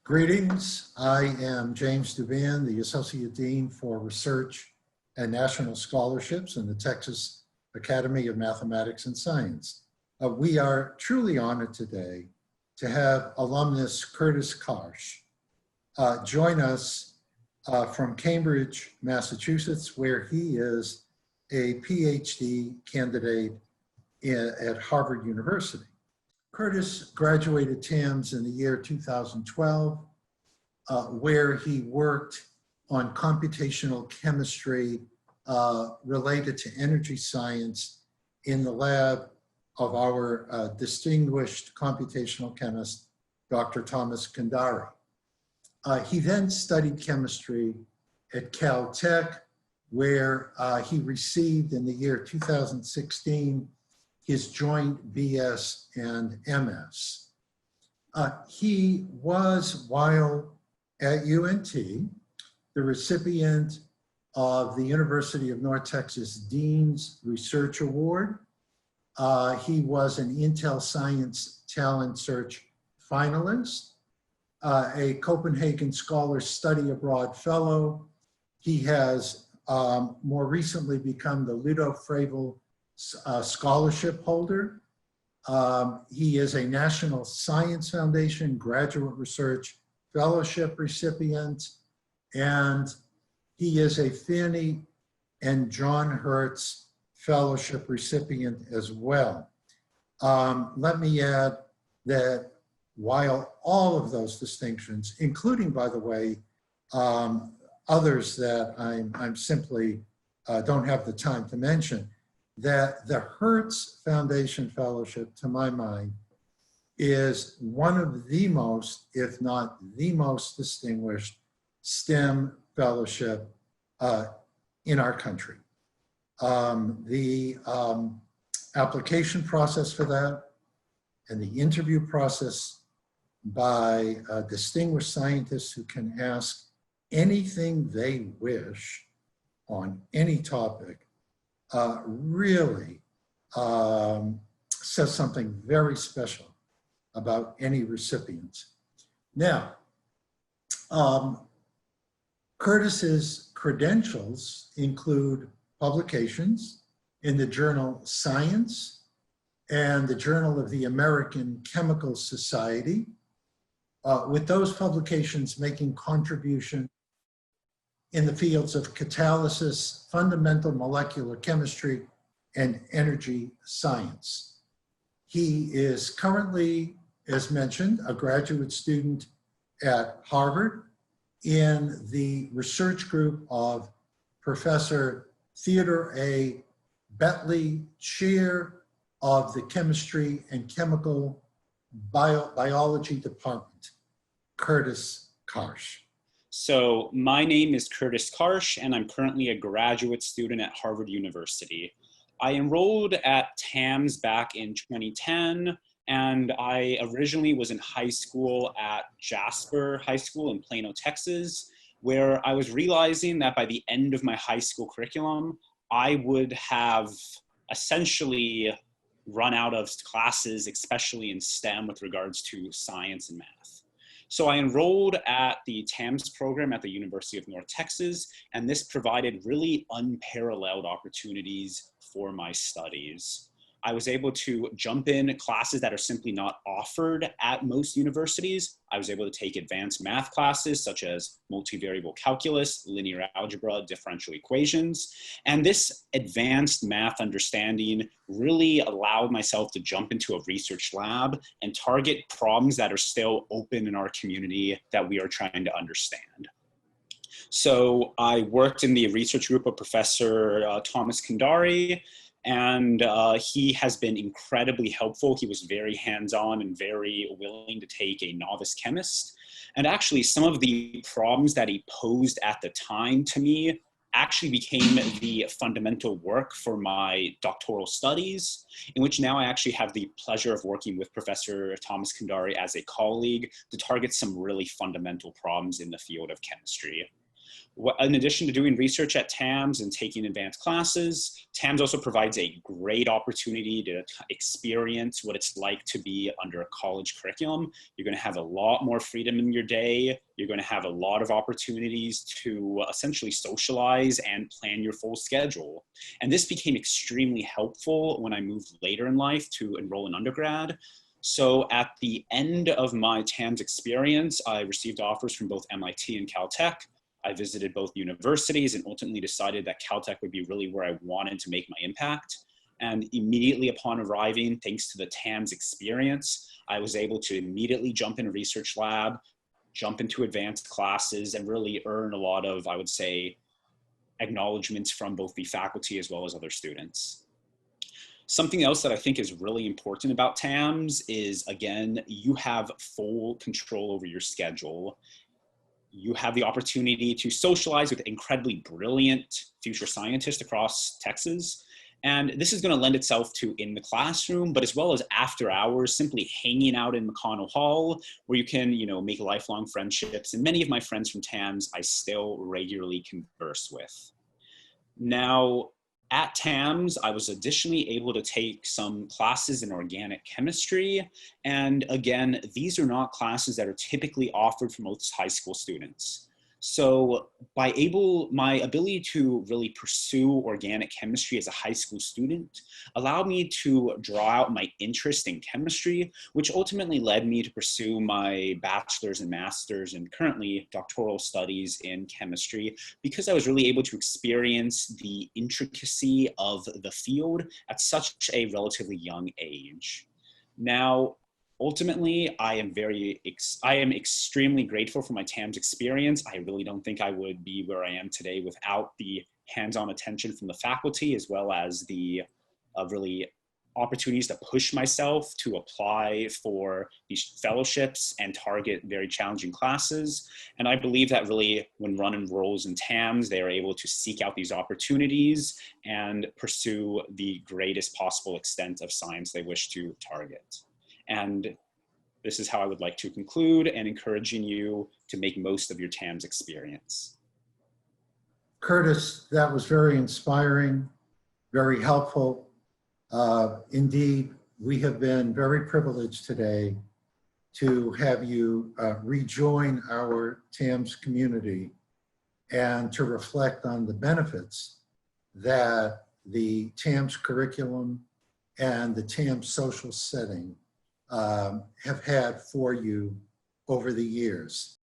Greetings. I am James Duban, the Associate Dean for Research and National Scholarships in the Texas Academy of Mathematics and Science. We are truly honored today to have alumnus Kurtis Carsch join us from Cambridge, Massachusetts, where he is a PhD candidate at Harvard University. Kurtis graduated TAMS in the year 2012, where he worked on computational chemistry related to energy science in the lab of our distinguished computational chemist, Dr. Thomas Kandari. He then studied chemistry at Caltech, where he received in the year 2016 his joint BS and MS. He was, while at UNT, the recipient of the University of North Texas Dean's Research Award. He was an Intel Science Talent Search finalist, a Copenhagen Scholar Study Abroad Fellow. He has more recently become the Ludo Fravel scholarship holder. He is a National Science Foundation Graduate Research Fellowship recipient, and he is a Fannie and John Hertz Fellowship recipient as well. Let me add that while all of those distinctions, including, by the way, others that I'm simply don't have the time to mention, that the Hertz Foundation Fellowship, to my mind, is one of the most, if not the most distinguished STEM fellowship in our country. The application process for that and the interview process by distinguished scientists who can ask anything they wish on any topic really says something very special about any recipients. Now, Kurtis's credentials include publications in the journal Science and the Journal of the American Chemical Society, with those publications making contribution in the fields of catalysis, fundamental molecular chemistry, and energy science. He is currently, as mentioned, a graduate student at Harvard in the research group of Professor Theodore A. Bentley, Chair of the Chemistry and Chemical Biology Department. Kurtis Carsch. So my name is Kurtis Carsch, and I'm currently a graduate student at Harvard University. I enrolled at TAMS back in 2010, and I originally was in high school at Jasper High School in Plano, Texas, where I was realizing that by the end of my high school curriculum, I would have essentially run out of classes, especially in STEM with regards to science and math. So I enrolled at the TAMS program at the University of North Texas, and this provided really unparalleled opportunities for my studies. I was able to jump in classes that are simply not offered at most universities. I was able to take advanced math classes such as multivariable calculus, linear algebra, differential equations. And this advanced math understanding really allowed myself to jump into a research lab and target problems that are still open in our community that we are trying to understand. So I worked in the research group of Professor Thomas Kandari, and he has been incredibly helpful. He was very hands-on and very willing to take a novice chemist. And actually, some of the problems that he posed at the time to me actually became the fundamental work for my doctoral studies, in which now I actually have the pleasure of working with Professor Thomas Kandari as a colleague to target some really fundamental problems in the field of chemistry. In addition to doing research at TAMS and taking advanced classes, TAMS also provides a great opportunity to experience what it's like to be under a college curriculum. You're going to have a lot more freedom in your day. You're going to have a lot of opportunities to essentially socialize and plan your full schedule. And this became extremely helpful when I moved later in life to enroll in undergrad. So at the end of my TAMS experience, I received offers from both MIT and Caltech. I visited both universities and ultimately decided that Caltech would be really where I wanted to make my impact. And immediately upon arriving, thanks to the TAMS experience, I was able to immediately jump in a research lab, jump into advanced classes, and really earn a lot of, I would say, acknowledgements from both the faculty as well as other students. Something else that I think is really important about TAMS is, again, you have full control over your schedule. You have the opportunity to socialize with incredibly brilliant future scientists across Texas. And this is going to lend itself to in the classroom, but as well as after hours, simply hanging out in McConnell Hall, where you can, make lifelong friendships. And many of my friends from TAMS I still regularly converse with. Now, at TAMS, I was additionally able to take some classes in organic chemistry. And again, these are not classes that are typically offered for most high school students. So my ability to really pursue organic chemistry as a high school student allowed me to draw out my interest in chemistry, which ultimately led me to pursue my bachelor's and master's and currently doctoral studies in chemistry, because I was really able to experience the intricacy of the field at such a relatively young age. Now, ultimately, I am extremely grateful for my TAMS experience. I really don't think I would be where I am today without the hands-on attention from the faculty, as well as the really opportunities to push myself to apply for these fellowships and target very challenging classes. And I believe that really when one enrolls in TAMS, they are able to seek out these opportunities and pursue the greatest possible extent of science they wish to target. And this is how I would like to conclude, and encouraging you to make most of your TAMS experience. Kurtis, that was very inspiring, very helpful. Indeed, we have been very privileged today to have you rejoin our TAMS community and to reflect on the benefits that the TAMS curriculum and the TAMS social setting have had for you over the years.